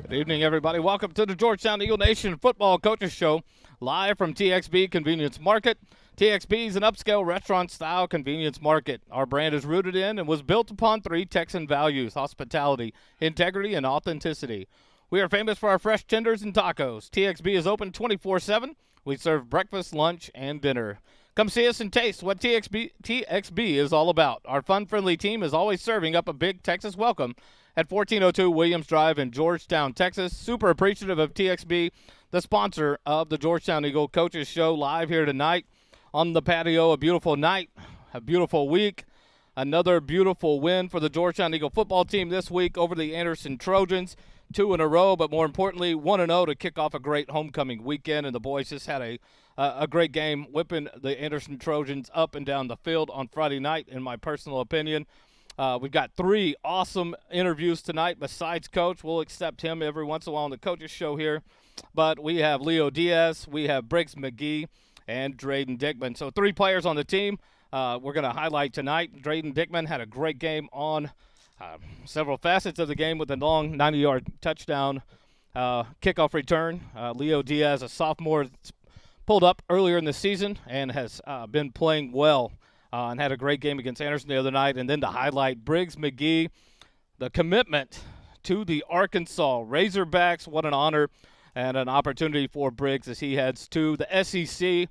Good evening, everybody. Welcome to the Georgetown Eagle Nation Football Coaches Show, live from TXB Convenience Market. TXB is an upscale restaurant-style convenience market. Our brand is rooted in and was built upon three Texan values: hospitality, integrity, and authenticity. We are famous for our fresh tenders and tacos. TXB is open 24/7. We serve breakfast, lunch, and dinner. Come see us and taste what TXB is all about. Our fun-friendly team is always serving up a big Texas welcome at 1402 Williams Drive in Georgetown, Texas. Super appreciative of TXB, the sponsor of the Georgetown Eagle Coaches Show, live here tonight on the patio. A beautiful night, a beautiful week, another beautiful win for the Georgetown Eagle football team this week over the Anderson Trojans. 2 in a row, but more importantly, 1-0 to kick off a great homecoming weekend, and the boys just had a great game, whipping the Anderson Trojans up and down the field on Friday night, in my personal opinion. We've got 3 awesome interviews tonight besides Coach. We'll accept him every once in a while on the Coaches Show here. But we have Leo Diaz, we have Briggs McGee, and Drayden Dickman. So 3 players on the team we're going to highlight tonight. Drayden Dickman had a great game on several facets of the game with a long 90-yard touchdown kickoff return. Leo Diaz, a sophomore, pulled up earlier in the season and has been playing well. And had a great game against Anderson the other night. And then to highlight Briggs McGee, the commitment to the Arkansas Razorbacks. What an honor and an opportunity for Briggs as he heads to the SEC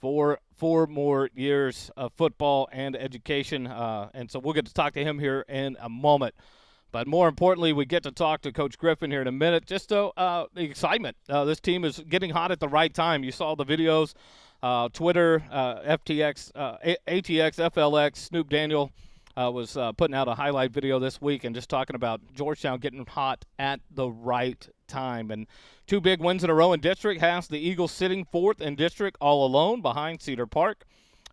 for 4 more years of football and education. And so we'll get to talk to him here in a moment. But more importantly, we get to talk to Coach Griffin here in a minute. Just the excitement. This team is getting hot at the right time. You saw the videos. Twitter, FTX, ATX, FLX, Snoop Daniel was putting out a highlight video this week and just talking about Georgetown getting hot at the right time. And 2 big wins in a row in district has the Eagles sitting 4th in district all alone behind Cedar Park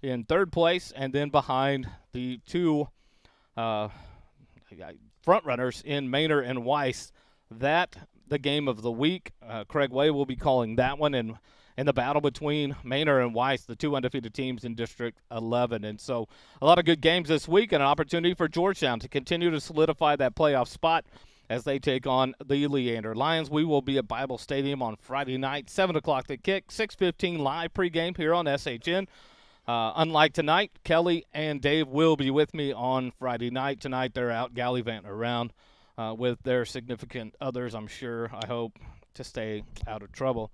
in 3rd place, and then behind the 2 front runners in Maynard and Weiss. That the game of the week. Craig Way will be calling that one, and in the battle between Maynard and Weiss, the 2 undefeated teams in District 11. And so a lot of good games this week and an opportunity for Georgetown to continue to solidify that playoff spot as they take on the Leander Lions. We will be at Bible Stadium on Friday night, 7 o'clock the kick, 6:15 live pregame here on SHN. Unlike tonight, Kelly and Dave will be with me on Friday night. Tonight they're out gallivanting around with their significant others, I'm sure, I hope, to stay out of trouble.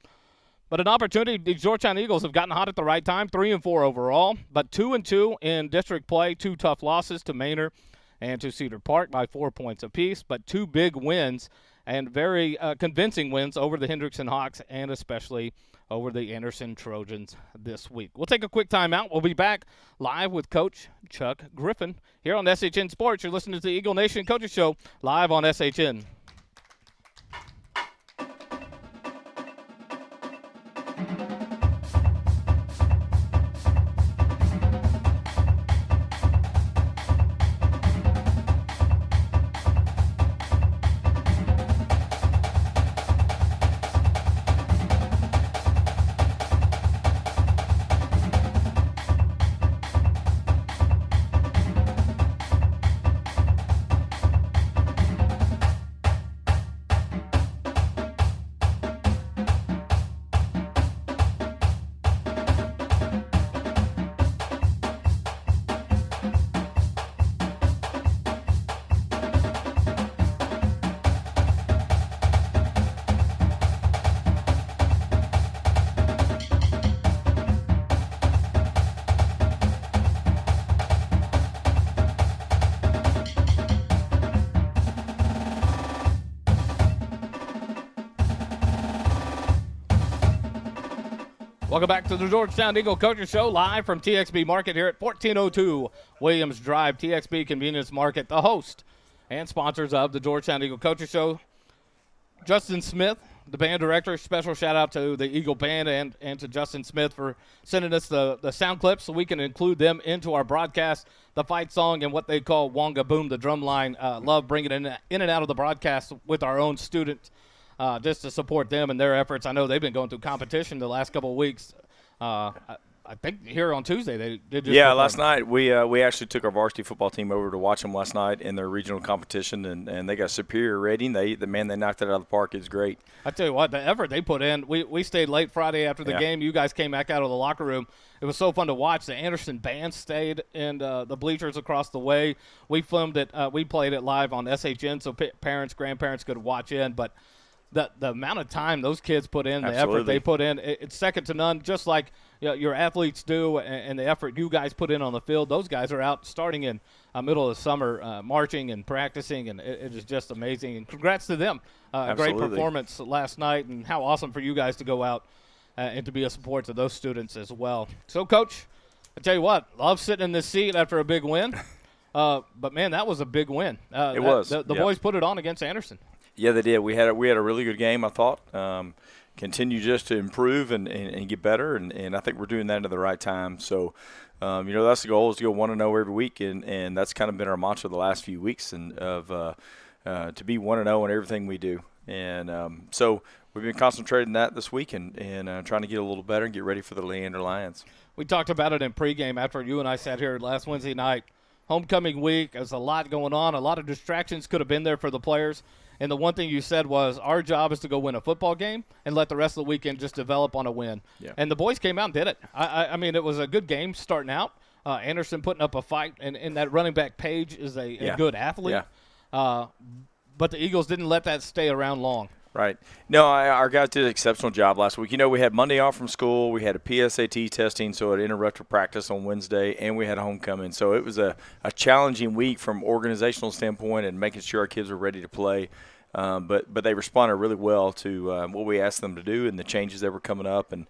But an opportunity. The Georgetown Eagles have gotten hot at the right time, 3-4 overall, but 2-2 in district play. 2 tough losses to Maynard and to Cedar Park by 4 points apiece, but 2 big wins and very convincing wins over the Hendrickson Hawks and especially over the Anderson Trojans this week. We'll take a quick timeout. We'll be back live with Coach Chuck Griffin here on SHN Sports. You're listening to the Eagle Nation Coaches Show live on SHN. Welcome back to the Georgetown Eagle Coaches Show, live from TXB Market here at 1402 Williams Drive. TXB Convenience Market, the host and sponsors of the Georgetown Eagle Coaches Show. Justin Smith, the band director, special shout out to the Eagle Band and to Justin Smith for sending us the sound clips so we can include them into our broadcast. The fight song and what they call Wonga Boom, the drum line. Love bringing it in and out of the broadcast with our own students. Just to support them and their efforts. I know they've been going through competition the last couple of weeks. I think here on Tuesday they did. Last night we actually took our varsity football team over to watch them last night in their regional competition, and they got a superior rating. They knocked it out of the park. It's great. I tell you what, the effort they put in. We stayed late Friday after the game. You guys came back out of the locker room. It was so fun to watch. The Anderson band stayed in the bleachers across the way. We filmed it. We played it live on SHN, so parents, grandparents could watch in. But the amount of time those kids put in, the effort they put in, it's second to none. Just like your athletes do, and the effort you guys put in on the field. Those guys are out starting in middle of the summer, marching and practicing, and it is just amazing. And congrats to them. Great performance last night, and how awesome for you guys to go out and to be a support to those students as well. So, Coach, I tell you what, love sitting in this seat after a big win. But, man, that was a big win. It was. The boys put it on against Anderson. Yeah, they did. We had a really good game, I thought. Continue just to improve and get better, and I think we're doing that at the right time. So, that's the goal, is to go 1-0 every week, and that's kind of been our mantra the last few weeks, and to be 1-0 in everything we do. And so we've been concentrating that this week and trying to get a little better and get ready for the Leander Lions. We talked about it in pregame after you and I sat here last Wednesday night. Homecoming week, there's a lot going on. A lot of distractions could have been there for the players. And the one thing you said was our job is to go win a football game and let the rest of the weekend just develop on a win. Yeah. And the boys came out and did it. I mean, it was a good game starting out. Anderson putting up a fight, and that running back Page is a good athlete. Yeah. But the Eagles didn't let that stay around long. Right. No, our guys did an exceptional job last week. We had Monday off from school. We had a PSAT testing, so it interrupted practice on Wednesday, and we had a homecoming. So it was a challenging week from organizational standpoint and making sure our kids were ready to play. But they responded really well to what we asked them to do and the changes that were coming up and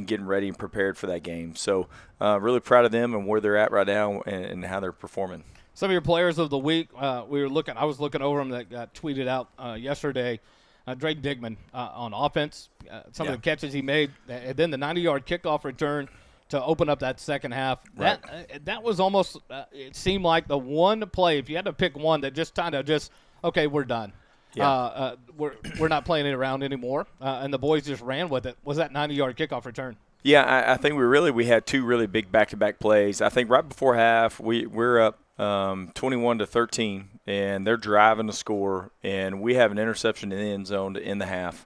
getting ready and prepared for that game. So really proud of them and where they're at right now and how they're performing. Some of your players of the week, I was looking over them that got tweeted out yesterday. Drake Digman on offense, some of the catches he made, and then the 90-yard kickoff return to open up that second half. Right. That was almost it seemed like the one play, if you had to pick one, that just kind of okay, we're done. Yeah. We're not playing it around anymore, and the boys just ran with it. Was that 90-yard kickoff return? Yeah, I think we had two really big back-to-back plays. I think right before half we're up 21-13, and they're driving to score, and we have an interception in the end zone to end the half.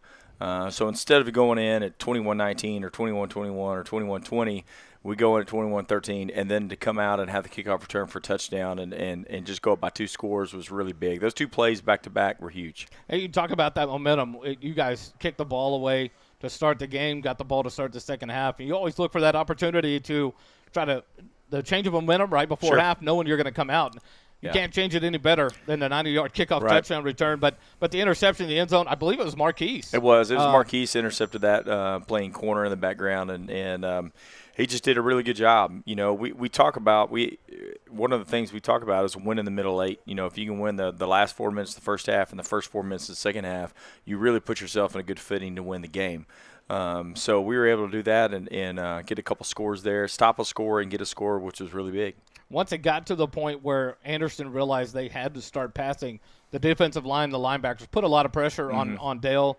So instead of going in at 21-19 or 21-21 or 21-20, we go in at 21-13, and then to come out and have the kickoff return for a touchdown and just go up by 2 scores was really big. Those 2 plays back-to-back were huge. Hey, you talk about that momentum. You guys kicked the ball away to start the game, got the ball to start the second half. And you always look for that opportunity to try to the change of momentum right before half, knowing you're going to come out. You can't change it any better than the 90-yard kickoff touchdown return. But the interception in the end zone, I believe it was Marquise. It was Marquise intercepted that playing corner in the background, and he just did a really good job. We talk about one of the things we talk about is winning the middle 8. If you can win the last 4 minutes of the first half and the first 4 minutes of the second half, you really put yourself in a good footing to win the game. So we were able to do that and get a couple scores there, stop a score and get a score, which was really big. Once it got to the point where Anderson realized they had to start passing, the defensive line, the linebackers, put a lot of pressure on Dale,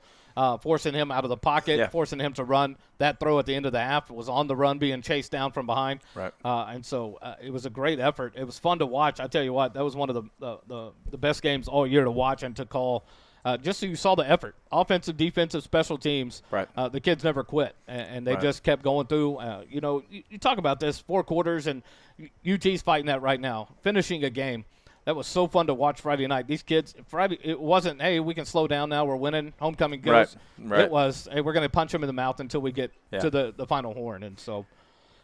forcing him out of the pocket, forcing him to run. That throw at the end of the half was on the run, being chased down from behind. Right. And so it was a great effort. It was fun to watch. I tell you what, that was one of the best games all year to watch and to call. Just so you saw the effort, offensive, defensive, special teams. Right. The kids never quit, and they just kept going through. You talk about this 4 quarters, and UT's fighting that right now, finishing a game. That was so fun to watch Friday night. These kids, Friday, it wasn't, hey, we can slow down now, we're winning, homecoming goes. Right. It was, hey, we're going to punch them in the mouth until we get to the final horn. And so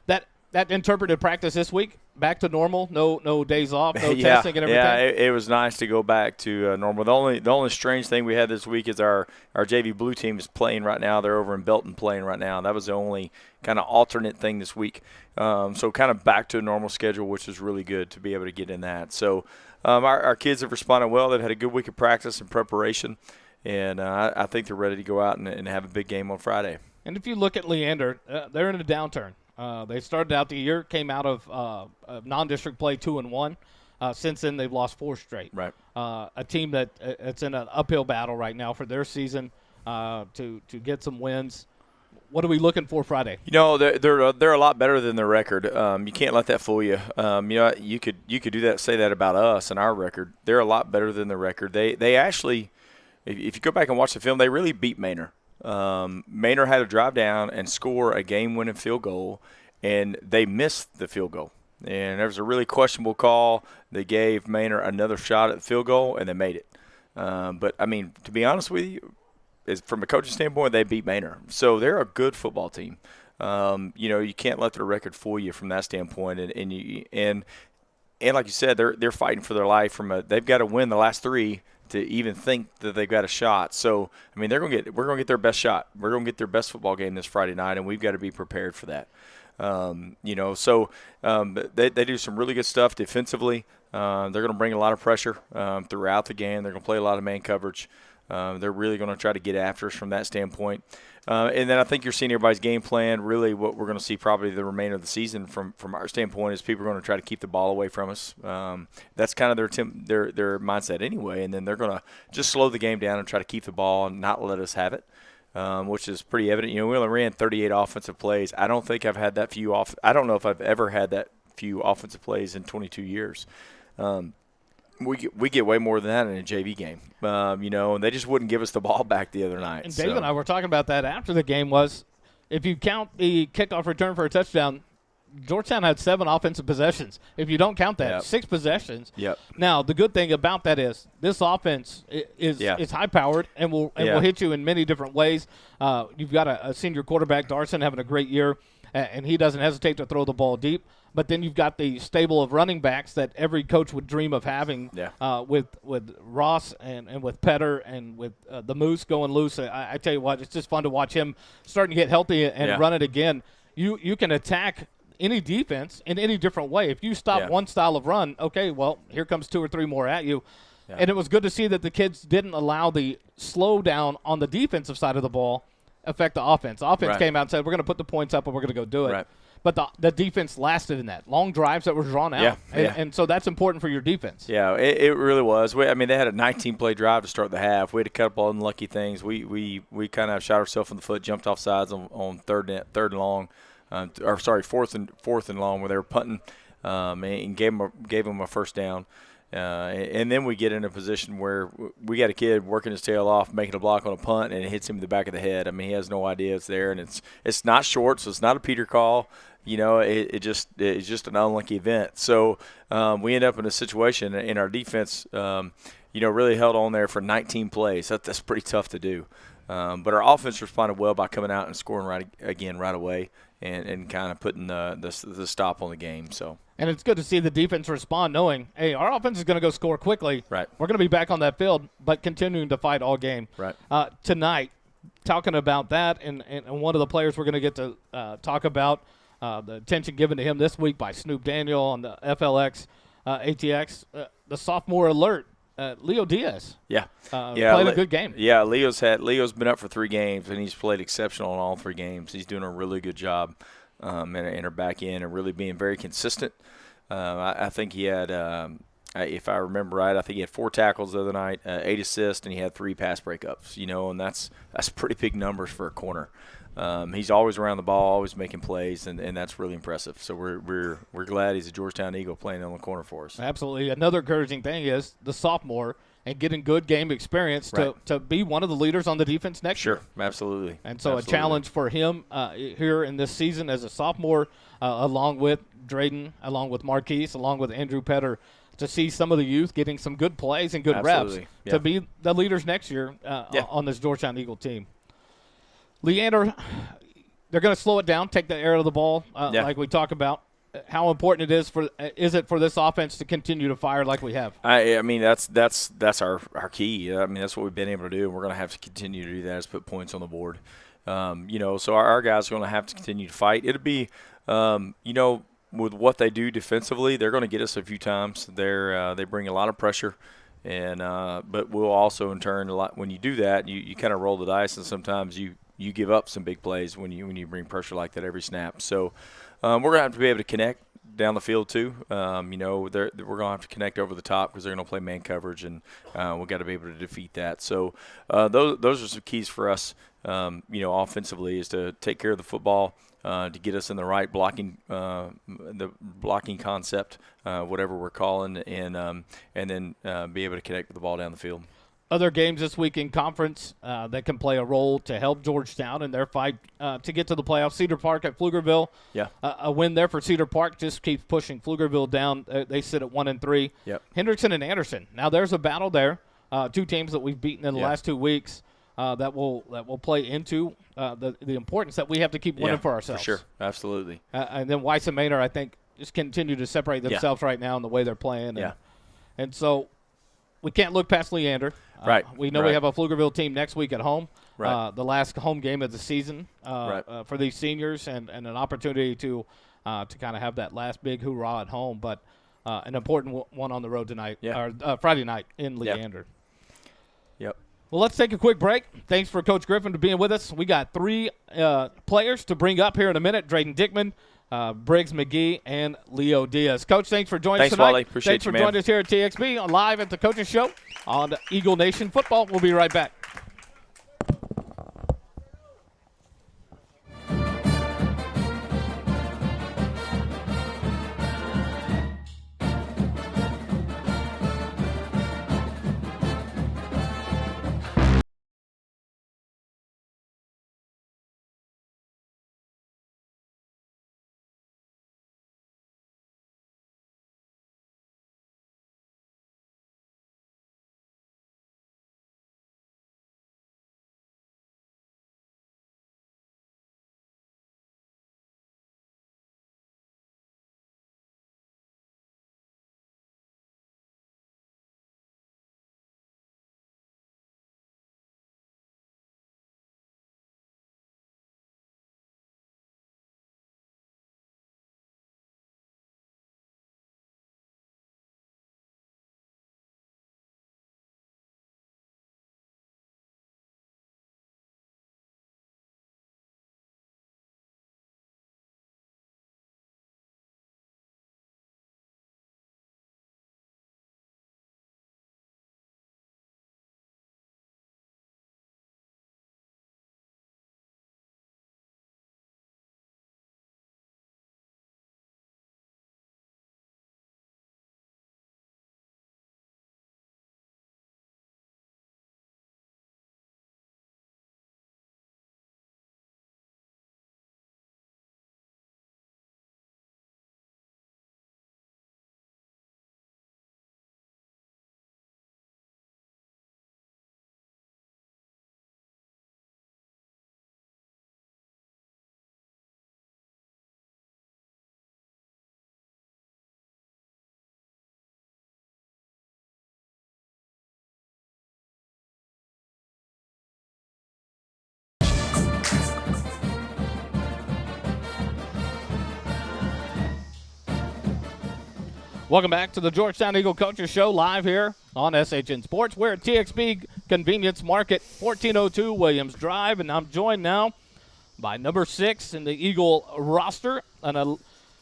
that interpreted practice this week, back to normal, no days off, no testing and everything. Yeah, it was nice to go back to normal. The only strange thing we had this week is our JV Blue team is playing right now. They're over in Belton playing right now. That was the only kind of alternate thing this week. So kind of back to a normal schedule, which is really good to be able to get in that. So our kids have responded well. They've had a good week of practice and preparation, and I think they're ready to go out and have a big game on Friday. And if you look at Leander, they're in a downturn. They started out the year, came out of non-district play 2-1. Since then, they've lost 4 straight. Right. A team it's in an uphill battle right now for their season to get some wins. what are we looking for Friday? They're a lot better than their record. You can't let that fool you. You could do that, say that about us and our record. They're a lot better than the record. They actually, if you go back and watch the film, they really beat Manor. Manor had to drive down and score a game-winning field goal, and they missed the field goal. And there was a really questionable call. They gave Manor another shot at the field goal, and they made it. But, I mean, to be honest with you, from a coaching standpoint, they beat Manor. So they're a good football team. You can't let their record fool you from that standpoint. And like you said, they're fighting for their life. They've got to win the last three to even think that they've got a shot. So, I mean, we're going to get their best shot. We're going to get their best football game this Friday night, and we've got to be prepared for that. They do some really good stuff defensively. They're going to bring a lot of pressure throughout the game. They're going to play a lot of man coverage. They're really going to try to get after us from that standpoint. And then I think you're seeing everybody's game plan. Really what we're going to see probably the remainder of the season from our standpoint is people are going to try to keep the ball away from us. That's kind of their mindset anyway. And then they're going to just slow the game down and try to keep the ball and not let us have it, which is pretty evident. We only ran 38 offensive plays. I don't think I've had that few I don't know if I've ever had that few offensive plays in 22 years. We get way more than that in a JV game, and they just wouldn't give us the ball back the other night. And Dave and I were talking about that after the game was, if you count the kickoff return for a touchdown, Georgetown had 7 offensive possessions. If you don't count that, 6 possessions. Yep. Now, the good thing about that is this offense is high-powered and will hit you in many different ways. You've got a senior quarterback, Darson, having a great year, and he doesn't hesitate to throw the ball deep. But then you've got the stable of running backs that every coach would dream of having with Ross and with Petter and with the Moose going loose. I tell you what, it's just fun to watch him starting to get healthy and run it again. You can attack any defense in any different way. If you stop one style of run, okay, well, here comes 2 or 3 more at you. Yeah. And it was good to see that the kids didn't allow the slowdown on the defensive side of the ball affect the offense. The offense came out and said, we're going to put the points up and we're going to go do it. Right. But the defense lasted in that. Long drives that were drawn out. And so that's important for your defense. Yeah, it really was. They had a 19-play drive to start the half. We had to cut up all unlucky things. We kind of shot ourselves in the foot, jumped off sides on third and long. Fourth and long where they were punting and gave them a first down. And then we get in a position where we got a kid working his tail off, making a block on a punt, and it hits him in the back of the head. He has no idea it's there, and it's not short, so it's not a Peter call. It's just an unlucky event. So we end up in a situation, and our defense, really held on there for 19 plays. That's pretty tough to do. But our offense responded well by coming out and scoring right away and kind of putting the stop on the game. So. And it's good to see the defense respond knowing, hey, our offense is going to go score quickly. Right. We're going to be back on that field, but continuing to fight all game. Right. Tonight, talking about that, and one of the players we're going to get to talk about, the attention given to him this week by Snoop Daniel on the FLX ATX, the sophomore alert, Leo Diaz. Played a good game. Yeah, Leo's been up for 3 games, and he's played exceptional in all 3 games. He's doing a really good job in our back end and really being very consistent. I think he had, if I remember right, I think he had 4 tackles the other night, 8 assists, and he had 3 pass breakups. And that's pretty big numbers for a corner. He's always around the ball, always making plays, and that's really impressive. So we're glad he's a Georgetown Eagle playing on the corner for us. Absolutely. Another encouraging thing is the sophomore and getting good game experience to be one of the leaders on the defense next year. Sure, absolutely. And so a challenge for him here in this season as a sophomore, along with Drayden, along with Marquise, along with Andrew Petter, to see some of the youth getting some good plays and good reps to be the leaders next year on this Georgetown Eagle team. Leander, they're going to slow it down, take the air out of the ball, like we talk about. How important is it for this offense to continue to fire like we have? That's our key. That's what we've been able to do, and we're going to have to continue to do that is put points on the board. So our guys are going to have to continue to fight. It'll be, with what they do defensively, they're going to get us a few times. They bring a lot of pressure. And but we'll also in turn when you do that, you kind of roll the dice, and sometimes you give up some big plays when you bring pressure like that every snap. So we're gonna have to be able to connect down the field too. We're gonna have to connect over the top because they're gonna play man coverage, and we've got to be able to defeat that. So those are some keys for us offensively is to take care of the football, to get us in the right blocking concept, whatever we're calling, and then be able to connect with the ball down the field. Other games this week in conference that can play a role to help Georgetown in their fight to get to the playoffs. Cedar Park at Pflugerville. Yeah. A win there for Cedar Park just keeps pushing Pflugerville down. They sit at 1-3. Yep. Hendrickson and Anderson. Now there's a battle there. Two teams that we've beaten in the last 2 weeks that will play into the importance that we have to keep winning for ourselves. For sure. Absolutely. And then Weiss and Maynard, I think, just continue to separate themselves right now in the way they're playing. And so we can't look past Leander. Right. We know we have a Pflugerville team next week at home. Right. The last home game of the season for these seniors, and an opportunity to kind of have that last big hoorah at home. But an important one on the road tonight, or Friday night in Leander. Yep. Well, let's take a quick break. Thanks for Coach Griffin for being with us. We got 3 players to bring up here in a minute: Drayden Dickman, Briggs McGee, and Leo Diaz. Coach, thanks for joining us tonight. Thanks, Wally. Appreciate you, man. Thanks for joining us here at TXB live at the Coaches Show on Eagle Nation Football. We'll be right back. Welcome back to the Georgetown Eagle Coaches Show live here on SHN Sports. We're at TXB Convenience Market, 1402 Williams Drive, and I'm joined now by number 6 in the Eagle roster, and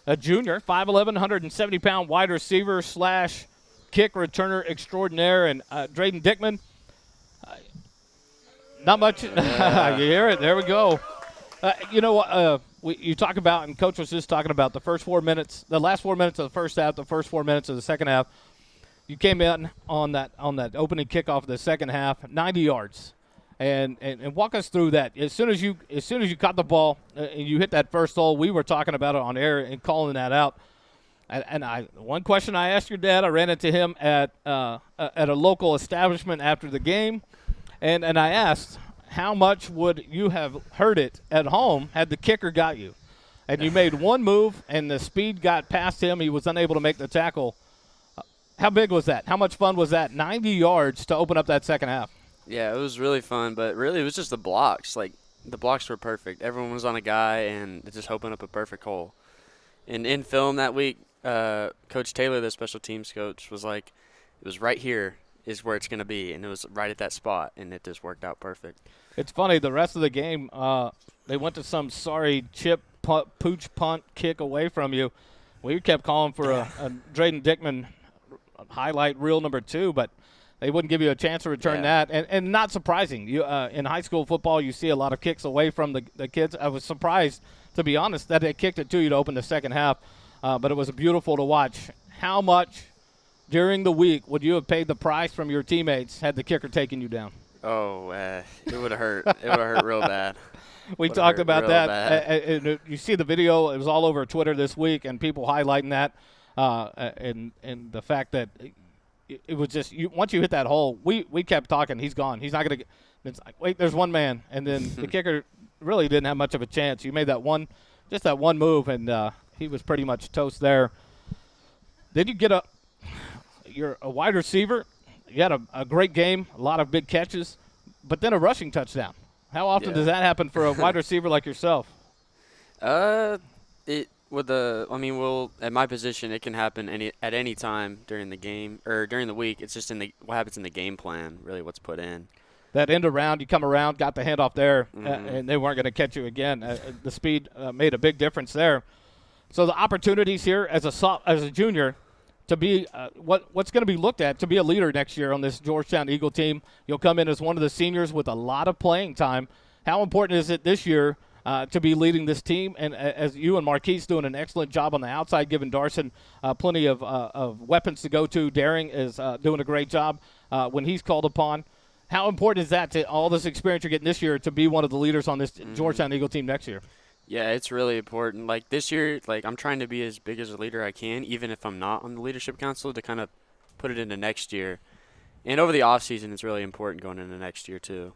a junior, 5'11", 170-pound wide receiver / kick returner extraordinaire, and Drayden Dickman. Not much. You hear it. There we go. You know what? You talk about, and Coach was just talking about the first 4 minutes, the last 4 minutes of the first half, the first 4 minutes of the second half. You came in on that opening kickoff of the second half, 90 yards, and walk us through that. As soon as you caught the ball and you hit that first hole, we were talking about it on air and calling that out. And one question I asked your dad, I ran into him at a local establishment after the game, and I asked, how much would you have hurt it at home had the kicker got you? And you made one move, and the speed got past him. He was unable to make the tackle. How big was that? How much fun was that? 90 yards to open up that second half. Yeah, it was really fun, but really it was just the blocks. Like, the blocks were perfect. Everyone was on a guy, and it just opened up a perfect hole. And in film that week, Coach Taylor, the special teams coach, was like, it was right here is where it's going to be, and it was right at that spot, and it just worked out perfect. It's funny, the rest of the game, they went to some sorry chip, pooch punt kick away from you. We kept calling for a Drayden Dickman highlight reel number 2, but They wouldn't give you a chance to return that. And not surprising. You in high school football, you see a lot of kicks away from the kids. I was surprised, to be honest, that they kicked it to you to open the second half. But it was beautiful to watch. How much during the week would you have paid the price from your teammates had the kicker taken you down? Oh, it would have hurt. It would have hurt real bad. We talked about that. You see the video. It was all over Twitter this week, and people highlighting that and the fact that it was just once you hit that hole, we kept talking. He's gone. He's not going to – it's like, wait, there's one man. And then the kicker really didn't have much of a chance. You made that one move, and he was pretty much toast there. Then you get you're a wide receiver. You had a great game, a lot of big catches, but then a rushing touchdown. How often does that happen for a wide receiver like yourself? At my position, it can happen at any time during the game or during the week. It's just what happens in the game plan, really what's put in. That end around, you come around, got the handoff there, and they weren't going to catch you again. The speed made a big difference there. So the opportunities here as a junior to be what's going to be looked at to be a leader next year on this Georgetown Eagle team. You'll come in as one of the seniors with a lot of playing time. How important is it this year to be leading this team? And as you and Marquise doing an excellent job on the outside, giving Darson plenty of weapons to go to. Daring is doing a great job when he's called upon. How important is that to all this experience you're getting this year to be one of the leaders on this Georgetown Eagle team next year? Yeah, it's really important. Like this year, I'm trying to be as big as a leader I can, even if I'm not on the leadership council, to kind of put it into next year. And over the off season, it's really important going into next year too.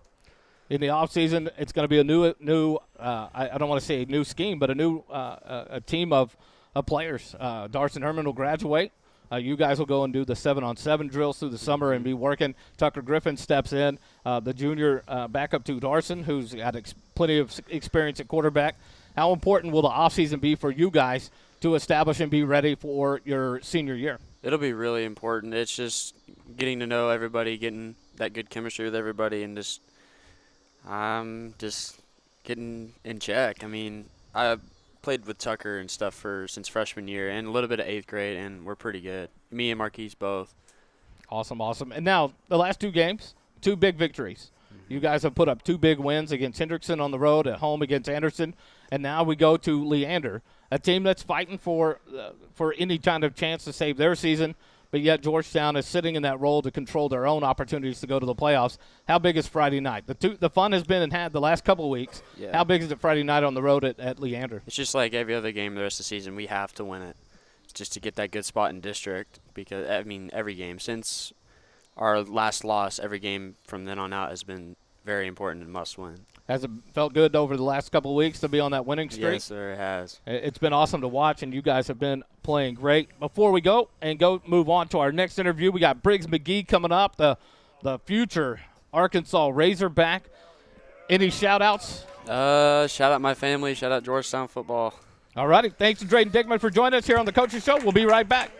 In the off season, it's going to be a new. I don't want to say a new scheme, but a new a team of players. Darson Herman will graduate. You guys will go and do the 7-on-7 drills through the summer and be working. Tucker Griffin steps in, the junior backup to Darson, who's got plenty of experience at quarterback. How important will the offseason be for you guys to establish and be ready for your senior year? It'll be really important. It's just getting to know everybody, getting that good chemistry with everybody, and just getting in check. I mean, I played with Tucker and stuff since freshman year and a little bit of 8th grade, and we're pretty good. Me and Marquise both. Awesome. And now the last 2 games, 2 big victories. You guys have put up 2 big wins against Hendrickson on the road, at home against Anderson, and now we go to Leander, a team that's fighting for any kind of chance to save their season, but yet Georgetown is sitting in that role to control their own opportunities to go to the playoffs. How big is Friday night? The fun has been had the last couple of weeks. Yeah. How big is it Friday night on the road at Leander? It's just like every other game the rest of the season. We have to win it just to get that good spot in district because, every game since our last loss, every game from then on out has been very important and must win. Has it felt good over the last couple of weeks to be on that winning streak? Yes, sir, it has. It's been awesome to watch, and you guys have been playing great. Before we go move on to our next interview, we got Briggs McGee coming up, the future Arkansas Razorback. Any shout-outs? Shout out my family. Shout out Georgetown football. All righty. Thanks to Drayden Dickman for joining us here on the Coaches Show. We'll be right back.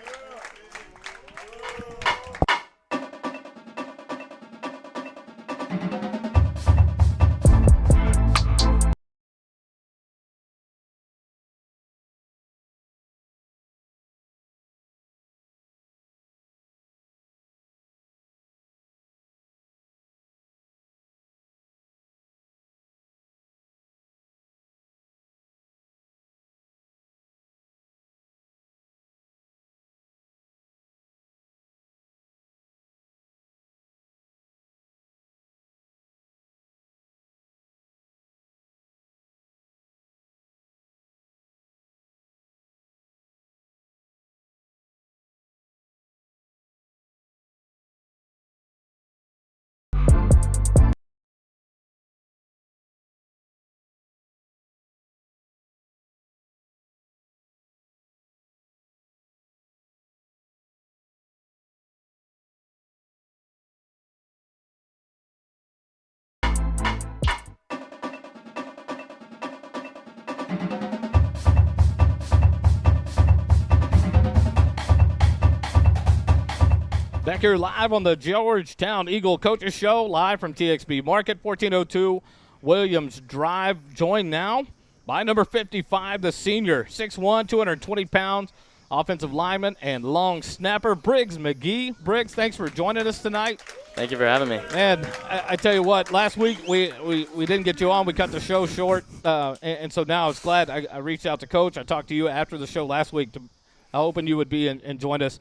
Back here live on the Georgetown Eagle Coaches Show, live from TXB Market, 1402 Williams Drive. Joined now by number 55, the senior, 6'1", 220 pounds, offensive lineman and long snapper, Briggs McGee. Briggs, thanks for joining us tonight. Thank you for having me. Man, I tell you what, last week we didn't get you on. We cut the show short, and so now I was glad I reached out to Coach. I talked to you after the show last week, hoping you would be and join us.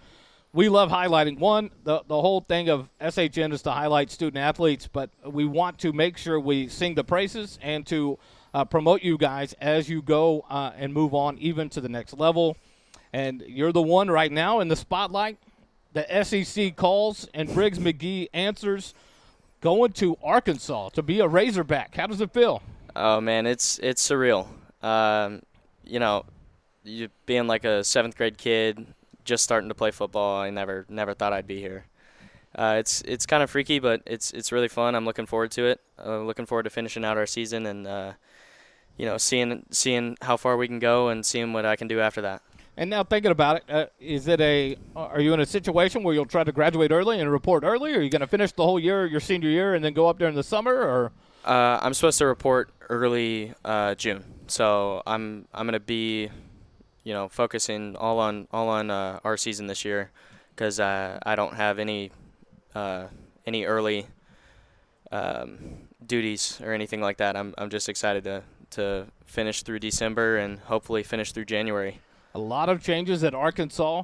We love highlighting. One, the whole thing of SHN is to highlight student athletes, but we want to make sure we sing the praises and to promote you guys as you go and move on even to the next level. And you're the one right now in the spotlight. The SEC calls and Briggs McGee answers, going to Arkansas to be a Razorback. How does it feel? Oh man, it's surreal. You know, you being like a 7th grade kid, just starting to play football, I never thought I'd be here. It's kind of freaky, but it's really fun. I'm looking forward to it. Looking forward to finishing out our season and you know, seeing how far we can go and seeing what I can do after that. And now thinking about it, are you in a situation where you'll try to graduate early and report early? Or are you going to finish the whole year, your senior year, and then go up there in the summer? Or I'm supposed to report early June, so I'm going to be, you know, focusing all on our season this year because I don't have any early duties or anything like that. I'm just excited to finish through December and hopefully finish through January. a lot of changes at Arkansas.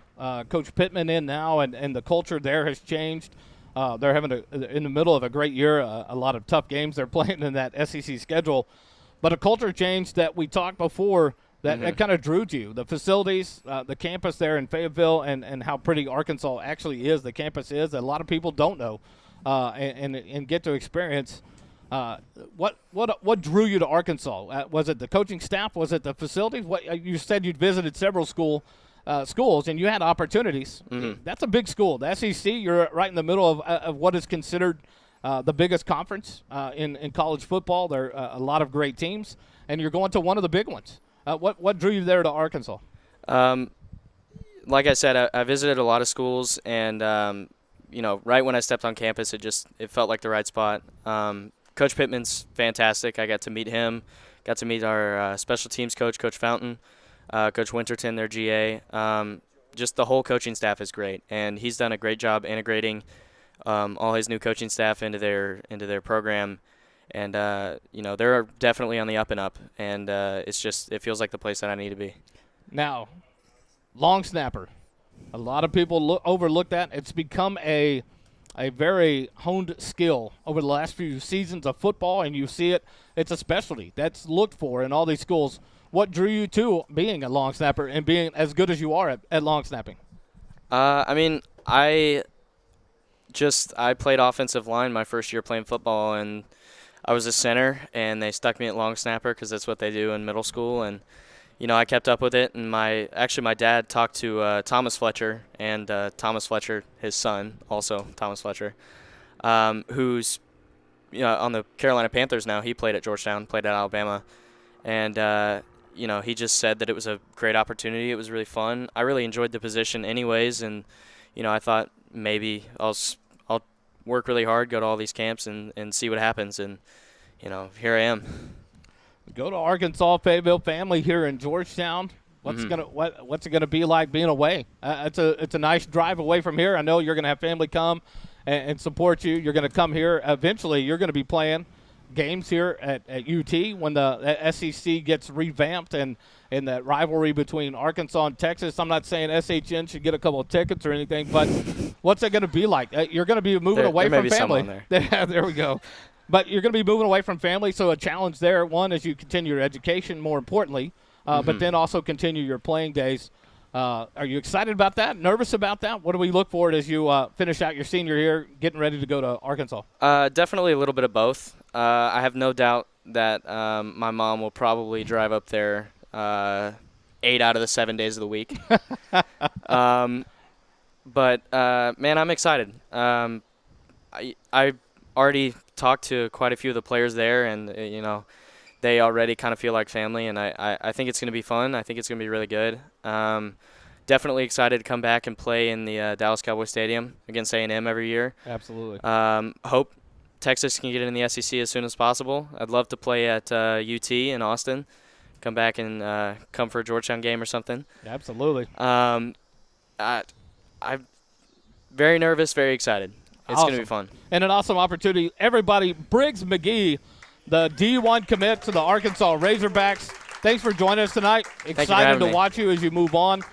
Coach Pittman in now, and the culture there has changed. They're having in the middle of a great year, a lot of tough games they're playing in that SEC schedule. But a culture change that we talked before that kind of drew to you. The facilities, the campus there in Fayetteville, and how pretty Arkansas actually is, the campus is, that a lot of people don't know and get to experience. What drew you to Arkansas? Was it the coaching staff? Was it the facilities? What you said you'd visited several schools and you had opportunities. Mm-hmm. That's a big school. The SEC, you're right in the middle of what is considered the biggest conference in college football. There are a lot of great teams, and you're going to one of the big ones. What drew you there to Arkansas? Like I said, I visited a lot of schools, and right when I stepped on campus, it felt like the right spot. Coach Pittman's fantastic. I got to meet him. Got to meet our special teams coach, Coach Fountain, Coach Winterton, their GA. Just the whole coaching staff is great, and he's done a great job integrating all his new coaching staff into their program. And they're definitely on the up and up, and it feels like the place that I need to be. Now, long snapper. A lot of people overlook that. It's become a very honed skill over the last few seasons of football, and you see it. It's a specialty that's looked for in all these schools. What drew you to being a long snapper and being as good as you are at long snapping? I played offensive line my first year playing football, and I was a center, and they stuck me at long snapper because that's what they do in middle school. And I kept up with it, and my dad talked to Thomas Fletcher, and Thomas Fletcher, his son, also Thomas Fletcher, who's on the Carolina Panthers now. He played at Georgetown, played at Alabama, and he just said that it was a great opportunity. It was really fun. I really enjoyed the position anyways, and I thought maybe I'll work really hard, go to all these camps, and see what happens, and here I am. Go to Arkansas, Fayetteville family here in Georgetown. What's it gonna be like being away? It's a nice drive away from here. I know you're gonna have family come and support you. You're gonna come here eventually. You're gonna be playing games here at UT when the SEC gets revamped and in that rivalry between Arkansas and Texas. I'm not saying SHN should get a couple of tickets or anything, but what's it gonna be like? You're gonna be moving away from family. There we go. But you're going to be moving away from family, so a challenge there, one, as you continue your education, more importantly, but then also continue your playing days. Are you excited about that, nervous about that? What do we look for as you finish out your senior year, getting ready to go to Arkansas? Definitely a little bit of both. I have no doubt that my mom will probably drive up there 8 out of the 7 days of the week. But I'm excited. I already talked to quite a few of the players there, and they already kind of feel like family, and I think it's going to be fun. I think it's going to be really good. Definitely excited to come back and play in the Dallas Cowboys Stadium against A&M every year. Absolutely. Hope Texas can get in the SEC as soon as possible. I'd love to play at UT in Austin come back and come for a Georgetown game or something. Absolutely. I'm very nervous, very excited. It's going to be fun. And an awesome opportunity. Everybody, Briggs McGee, the D1 commit to the Arkansas Razorbacks. Thanks for joining us tonight. Excited to watch you as you move on.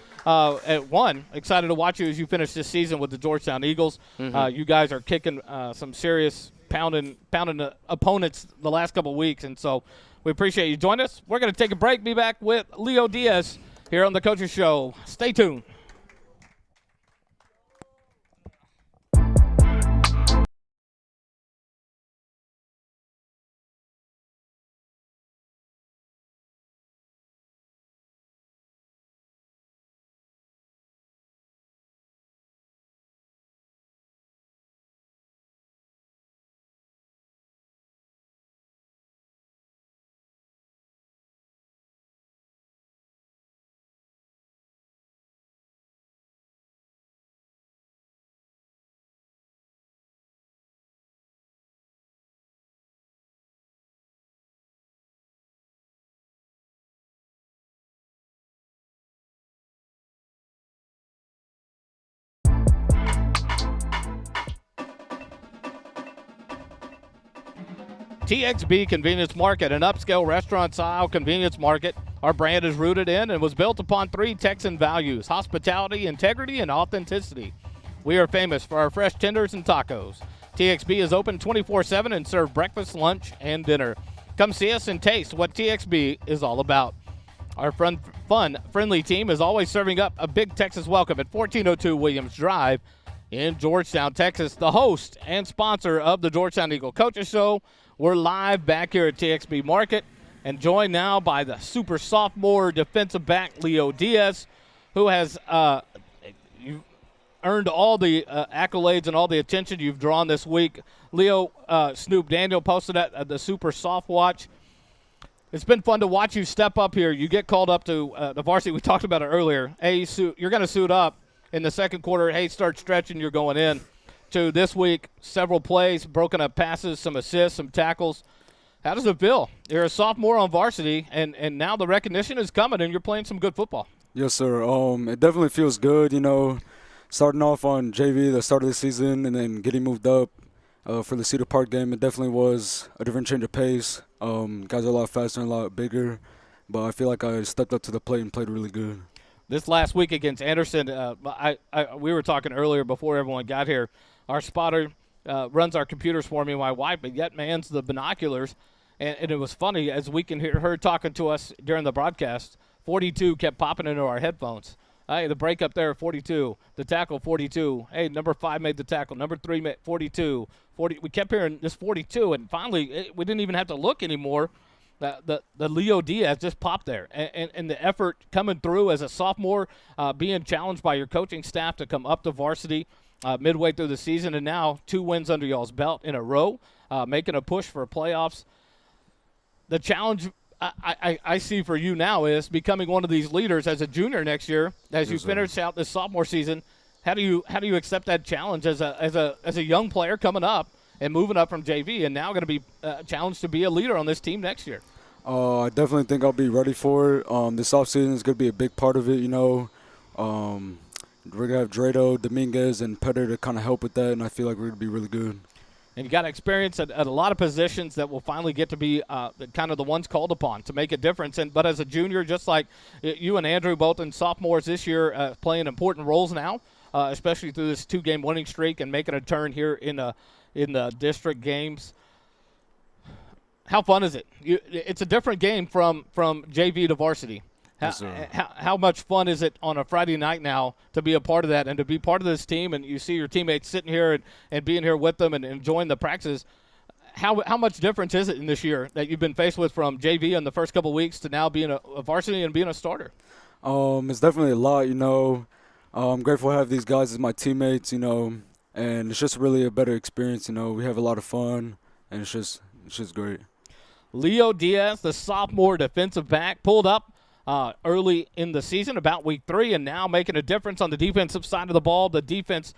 Excited to watch you as you finish this season with the Georgetown Eagles. You guys are kicking some serious pounding the opponents the last couple of weeks, and so we appreciate you joining us. We're going to take a break. Be back with Leo Diaz here on the Coaches Show. Stay tuned. TXB Convenience Market, an upscale restaurant-style convenience market. Our brand is rooted in and was built upon 3 Texan values: hospitality, integrity, and authenticity. We are famous for our fresh tenders and tacos. TXB is open 24/7 and serve breakfast, lunch, and dinner. Come see us and taste what TXB is all about. Our fun, friendly team is always serving up a big Texas welcome at 1402 Williams Drive in Georgetown, Texas. The host and sponsor of the Georgetown Eagle Coaches Show. We're live back here at TXB Market and joined now by the super sophomore defensive back Leo Diaz, who has you earned all the accolades and all the attention you've drawn this week. Leo, Snoop Daniel posted at the Super Soft Watch. It's been fun to watch you step up here. You get called up to the varsity. We talked about it earlier. Hey, you're going to suit up in the second quarter. Hey, start stretching. You're going in. To this week, several plays, broken up passes, some assists, some tackles. How does it feel? You're a sophomore on varsity, and now the recognition is coming, and you're playing some good football. Yes, sir. It definitely feels good, starting off on JV the start of the season and then getting moved up for the Cedar Park game. It definitely was a different change of pace. Guys are a lot faster and a lot bigger, but I feel like I stepped up to the plate and played really good. This last week against Anderson, we were talking earlier before everyone got here. Our spotter runs our computers for me and my wife, but yet mans the binoculars. And it was funny, as we can hear her talking to us during the broadcast, 42 kept popping into our headphones. Hey, the break up there, 42. The tackle, 42. Hey, number 5 made the tackle. Number 3 made 42. 40. We kept hearing this 42, and finally we didn't even have to look anymore. The Leo Diaz just popped there. And the effort coming through as a sophomore, being challenged by your coaching staff to come up to varsity midway through the season, and now 2 wins under y'all's belt in a row, making a push for playoffs. The challenge I see for you now is becoming one of these leaders as a junior next year, as you finish out this sophomore season. How do you accept that challenge as a young player coming up and moving up from JV, and now going to be challenged to be a leader on this team next year? I definitely think I'll be ready for it. This offseason is going to be a big part of it, We're going to have Drado, Dominguez, and Petter to kind of help with that, and I feel like we're going to be really good. And you got experience at a lot of positions that will finally get to be kind of the ones called upon to make a difference. But as a junior, just like you and Andrew, both in sophomores this year, playing important roles now, especially through this 2-game winning streak and making a turn here in the district games. How fun is it? It's a different game from JV to varsity. How much fun is it on a Friday night now to be a part of that and to be part of this team, and you see your teammates sitting here and being here with them and enjoying the practices? How much difference is it in this year that you've been faced with from JV in the first couple of weeks to now being a varsity and being a starter? It's definitely a lot, I'm grateful to have these guys as my teammates, and it's just really a better experience, We have a lot of fun, and it's just great. Leo Diaz, the sophomore defensive back, pulled up early in the season, about week 3, and now making a difference on the defensive side of the ball. The defense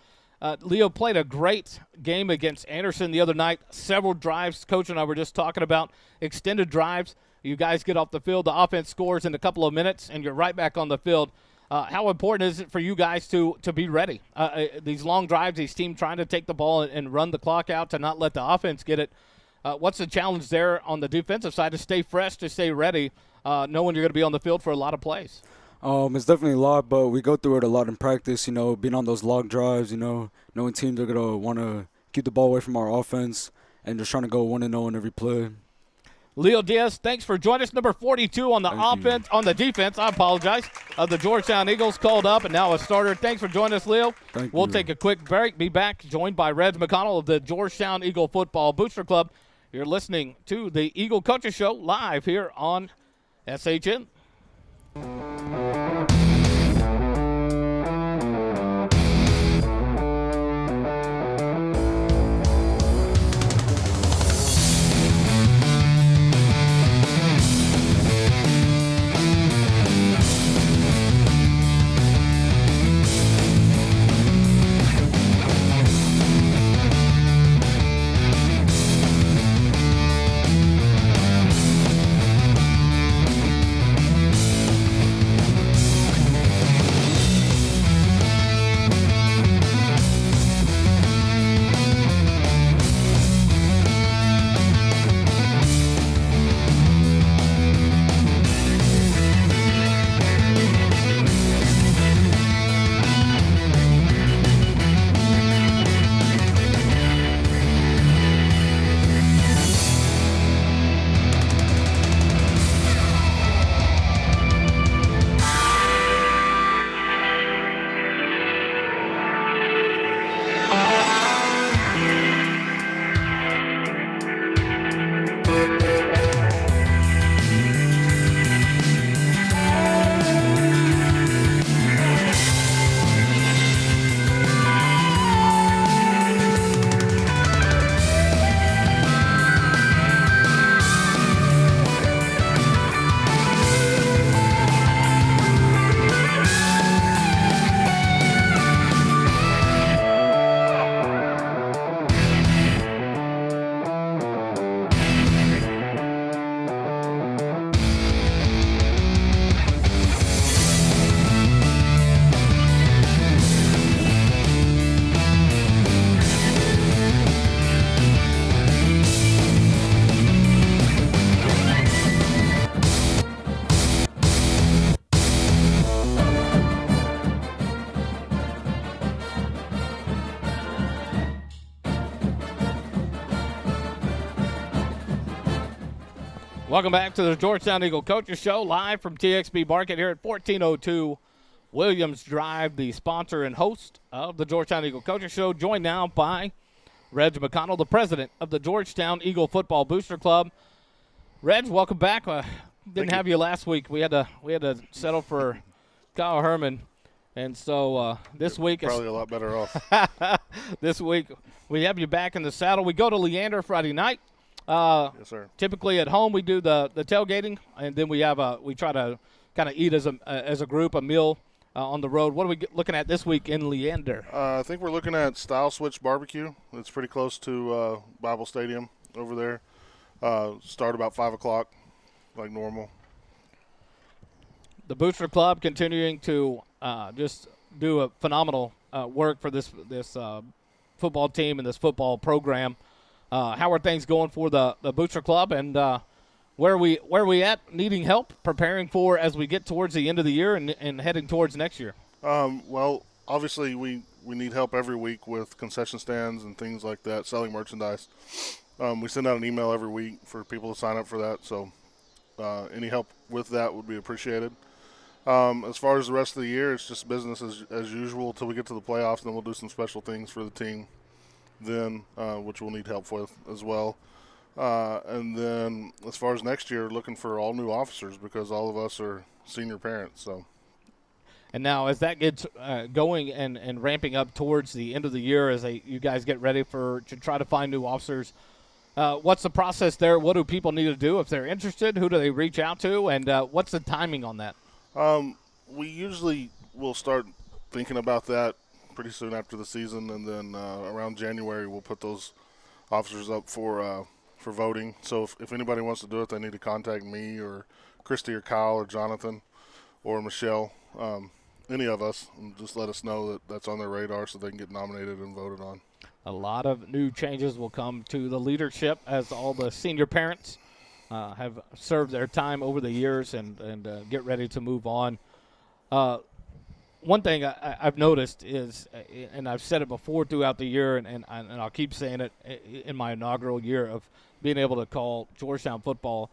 Leo played a great game against Anderson the other night. Several drives. Coach and I were just talking about extended drives. You guys get off the field, the offense scores in a couple of minutes, and you're right back on the field. How important is it for you guys to be ready? These long drives, these teams trying to take the ball and run the clock out to not let the offense get it. What's the challenge there on the defensive side to stay fresh, to stay ready, knowing you're going to be on the field for a lot of plays? It's definitely a lot, but we go through it a lot in practice, being on those long drives, knowing teams are going to want to keep the ball away from our offense and just trying to go 1-0 in every play. Leo Diaz, thanks for joining us. Number 42 on the on the defense, I apologize, of the Georgetown Eagles, called up and now a starter. Thanks for joining us, Leo. We'll take a quick break. Be back, joined by Reg McConnell of the Georgetown Eagle Football Booster Club. You're listening to the Eagle Coaches Show live here on SHN. Welcome back to the Georgetown Eagle Coaches Show, live from TXB Market here at 1402 Williams Drive, the sponsor and host of the Georgetown Eagle Coaches Show. Joined now by Reg McConnell, the president of the Georgetown Eagle Football Booster Club. Reg, welcome back. Didn't have you last week. We had to settle for Kyle Herman, and so this week probably is a lot better off. this week we have you back in the saddle. We go to Leander Friday night. Yes, sir. Typically at home we do the tailgating, and then we try to kind of eat as a group, a meal on the road. What are we looking at this week in Leander? I think we're looking at Style Switch Barbecue. It's pretty close to Bible Stadium over there. Start about 5 o'clock, like normal. The Booster Club continuing to just do a phenomenal work for this football team and this football program. How are things going for the Booster Club, and where are we at needing help preparing for as we get towards the end of the year and heading towards next year? Well, obviously we need help every week with concession stands and things like that, selling merchandise. We send out an email every week for people to sign up for that, so any help with that would be appreciated. As far as the rest of the year, it's just business as usual till we get to the playoffs, and then we'll do some special things for the team then, which we'll need help with as well. And then as far as next year, looking for all new officers because all of us are senior parents. So. And now as that gets going and ramping up towards the end of the year, as you guys get ready to try to find new officers, what's the process there? What do people need to do if they're interested? Who do they reach out to? And what's the timing on that? We usually will start thinking about that pretty soon after the season, and then around January we'll put those officers up for voting. So if anybody wants to do it, they need to contact me or Christy or Kyle or Jonathan or Michelle, any of us, and just let us know that that's on their radar so they can get nominated and voted on. A lot of new changes will come to the leadership as all the senior parents have served their time over the years and get ready to move on. One thing I've noticed is, and I've said it before throughout the year, and I'll keep saying it in my inaugural year of being able to call Georgetown football,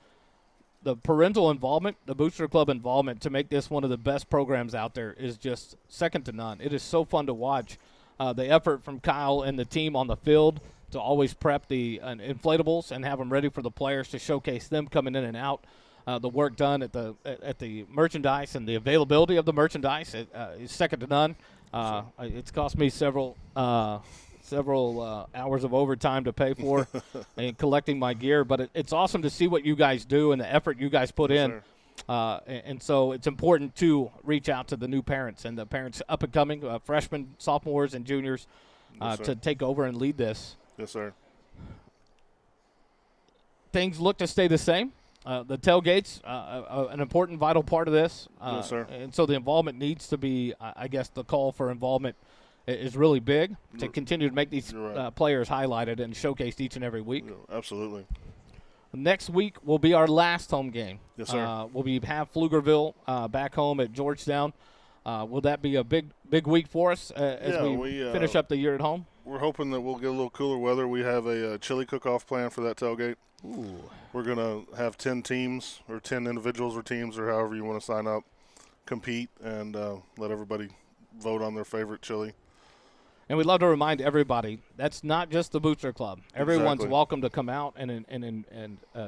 the parental involvement, the Booster Club involvement to make this one of the best programs out there is just second to none. It is so fun to watch. The effort from Kyle and the team on the field to always prep the inflatables and have them ready for the players to showcase them coming in and out. The work done at the merchandise and the availability of the merchandise is second to none. It's cost me several hours of overtime to pay for and collecting my gear, but it's awesome to see what you guys do and the effort you guys put in. And so it's important to reach out to the new parents and the parents up and coming, freshmen, sophomores, and juniors to take over and lead this. Yes, sir. Things look to stay the same. The tailgates, an important, vital part of this. Yes, sir. And so the involvement needs to be, I guess the call for involvement is really big to continue to make these players highlighted and showcased each and every week. Yeah, absolutely. Next week will be our last home game. Yes, sir. We'll have Pflugerville back home at Georgetown. Will that be a big week for us as we finish up the year at home? We're hoping that we'll get a little cooler weather. We have a chili cook-off plan for that tailgate. Ooh. We're going to have 10 teams or 10 individuals or teams or however you want to sign up, compete, and let everybody vote on their favorite chili. And we'd love to remind everybody, that's not just the Booster Club. Everyone's Exactly. welcome to come out and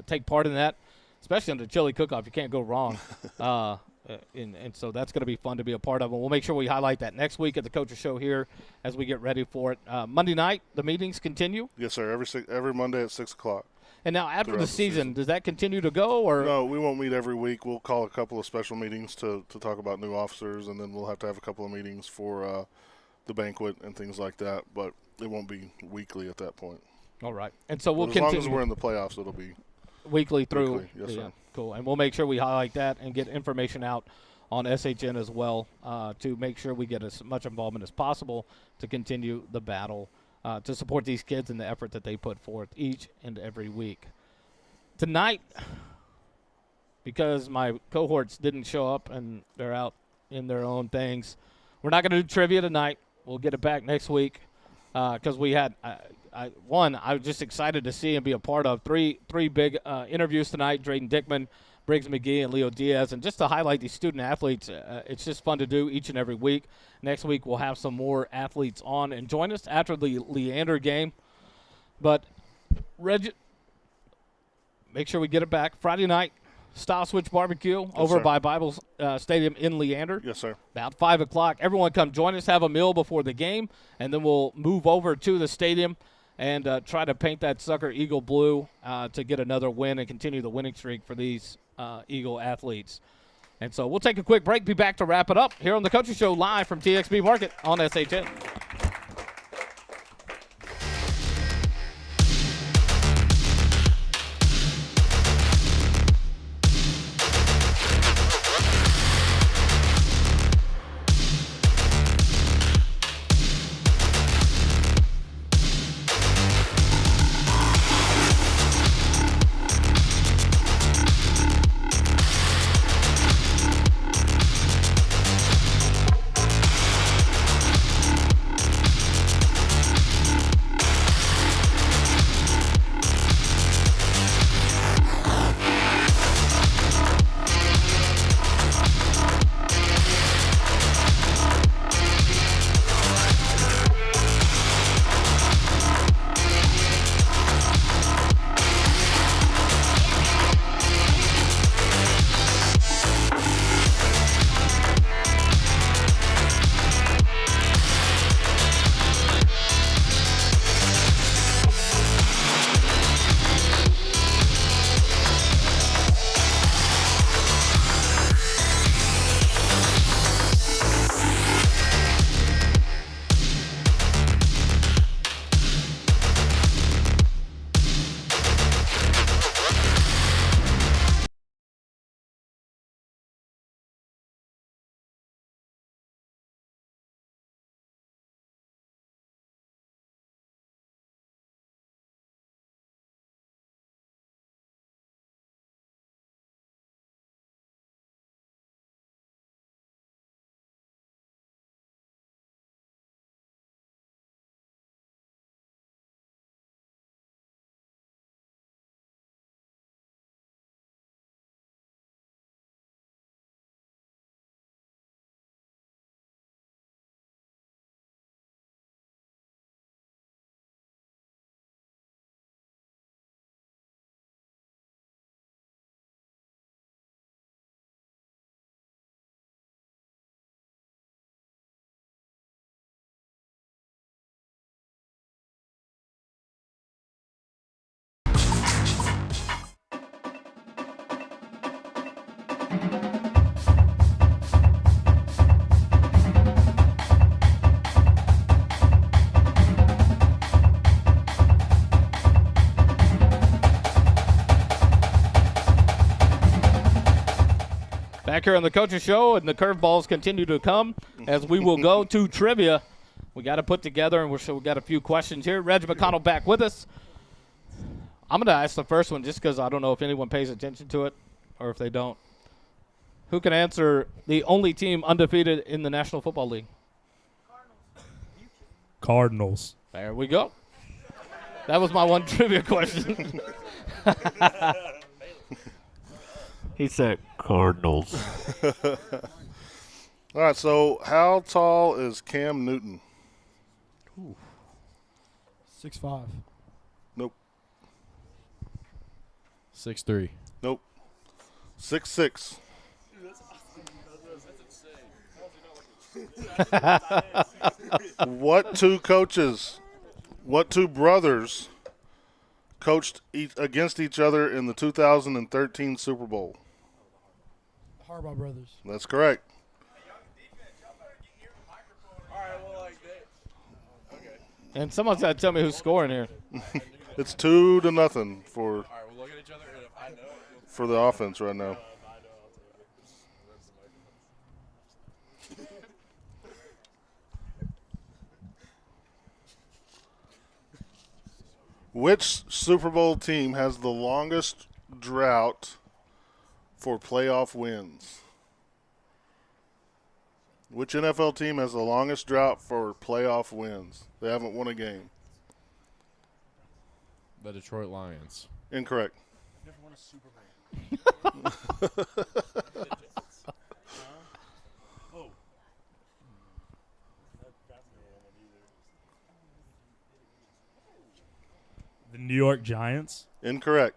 take part in that, especially on the chili cook-off. You can't go wrong. And so that's going to be fun to be a part of. And we'll make sure we highlight that next week at the Coaches Show here as we get ready for it. Monday night, the meetings continue? Yes, sir. Every Monday at 6 o'clock. And now after Throughout the the season, does that continue to go? Or No, we won't meet every week. We'll call a couple of special meetings to talk about new officers, and then we'll have to have a couple of meetings for the banquet and things like that. But it won't be weekly at that point. All right. And so we'll But as continue. long as we're in the playoffs, it'll be weekly through. weekly. Yes, sir. Cool. And we'll make sure we highlight that and get information out on SHN as well to make sure we get as much involvement as possible to continue the battle to support these kids and the effort that they put forth each and every week. Tonight, because my cohorts didn't show up and they're out in their own things, we're not going to do trivia tonight. We'll get it back next week because we had I was just excited to see and be a part of three big interviews tonight. Drayden Dickman, Briggs McGee, and Leo Diaz. And just to highlight these student athletes, it's just fun to do each and every week. Next week we'll have some more athletes on and join us after the Leander game. But make sure we get it back. Friday night, Style Switch Barbecue over sir. by Bible Stadium in Leander. Yes, sir. About 5 o'clock. Everyone come join us, have a meal before the game, and then we'll move over to the stadium and try to paint that sucker Eagle blue to get another win and continue the winning streak for these Eagle athletes. And so we'll take a quick break, be back to wrap it up here on the Coaches Show live from TXB Market on SHN. Back here on the Coaches Show, and the curveballs continue to come as we will go to trivia. We got to put together, and we got a few questions here. Reg McConnell back with us. I'm going to ask the first one just because I don't know if anyone pays attention to it or if they don't. Who can answer the only team undefeated in the National Football League? Cardinals. There we go. That was my one trivia question. He said Cardinals. All right, so how tall is Cam Newton? 6'5". Nope. 6'3". Nope. 6'6". What two brothers coached against each other in the 2013 Super Bowl? Harbaugh brothers. That's correct. And someone's got to tell me who's scoring here. It's 2-0 for the offense right now. Which Super Bowl team has the longest drought for playoff wins? Which NFL team has the longest drought for playoff wins? They haven't won a game. The Detroit Lions. Incorrect. Never won a Super Bowl. The New York Giants. Incorrect.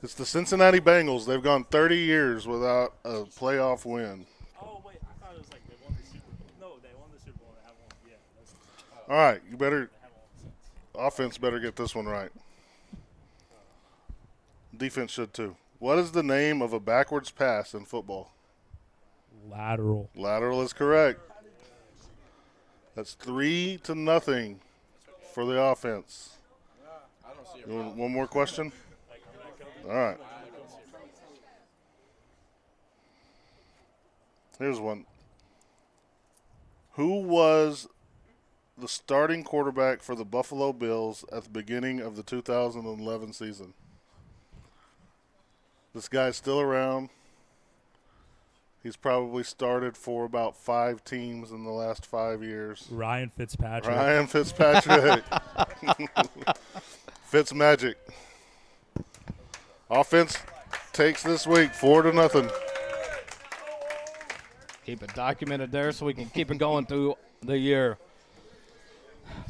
It's the Cincinnati Bengals. They've gone 30 years without a playoff win. Oh, wait. I thought it was like they won the Super Bowl. No, they won the Super Bowl. They haven't won. Yeah. All right, you better – offense better get this one right. Defense should too. What is the name of a backwards pass in football? Lateral. Lateral is correct. That's 3-0 for the offense. You want one more question? All right. Here's one. Who was the starting quarterback for the Buffalo Bills at the beginning of the 2011 season? This guy's still around. He's probably started for about 5 teams in the last 5 years. Ryan Fitzpatrick. Ryan Fitzpatrick. Fitzmagic. Offense takes this week 4-0. Keep it documented there so we can keep it going through the year.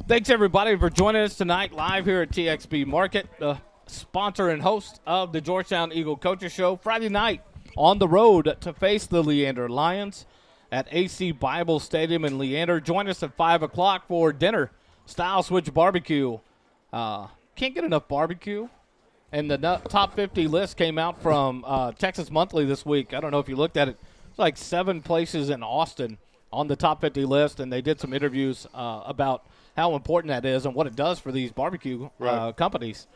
Thanks, everybody, for joining us tonight live here at TXB Market, the sponsor and host of the Georgetown Eagle Coaches Show. Friday night on the road to face the Leander Lions at AC Bible Stadium in Leander. Join us at 5 o'clock for dinner, Style Switch Barbecue. Can't get enough barbecue. And the top 50 list came out from Texas Monthly this week. I don't know if you looked at it. It's like 7 places in Austin on the top 50 list, and they did some interviews about how important that is and what it does for these barbecue companies.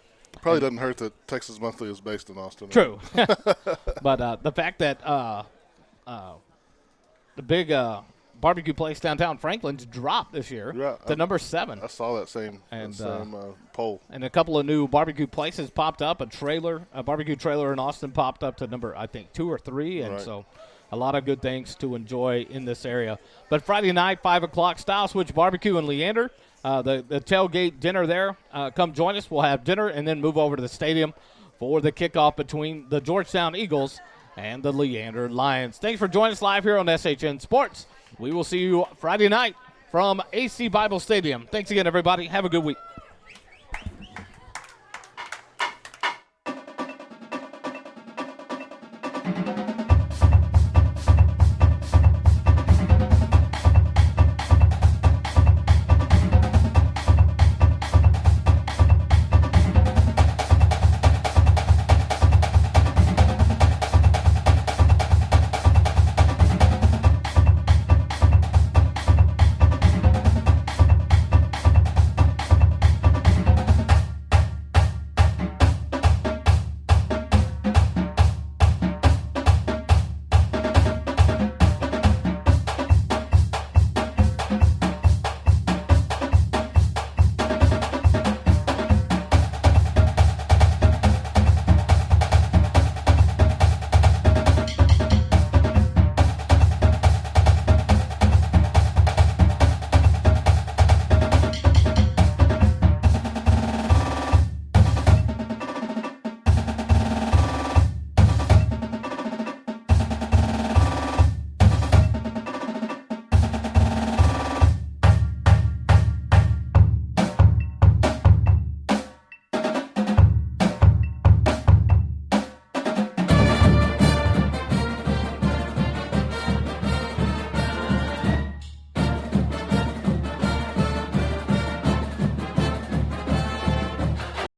Probably doesn't hurt that Texas Monthly is based in Austin. True. But the fact that the big barbecue place downtown Franklin's dropped this year to number 7. I saw that same poll. And a couple of new barbecue places popped up. A barbecue trailer in Austin popped up to number, I think, 2 or 3. And so a lot of good things to enjoy in this area. But Friday night, 5 o'clock, Style Switch Barbecue in Leander. The tailgate dinner there. Come join us. We'll have dinner and then move over to the stadium for the kickoff between the Georgetown Eagles and the Leander Lions. Thanks for joining us live here on SHN Sports. We will see you Friday night from AC Bible Stadium. Thanks again, everybody. Have a good week.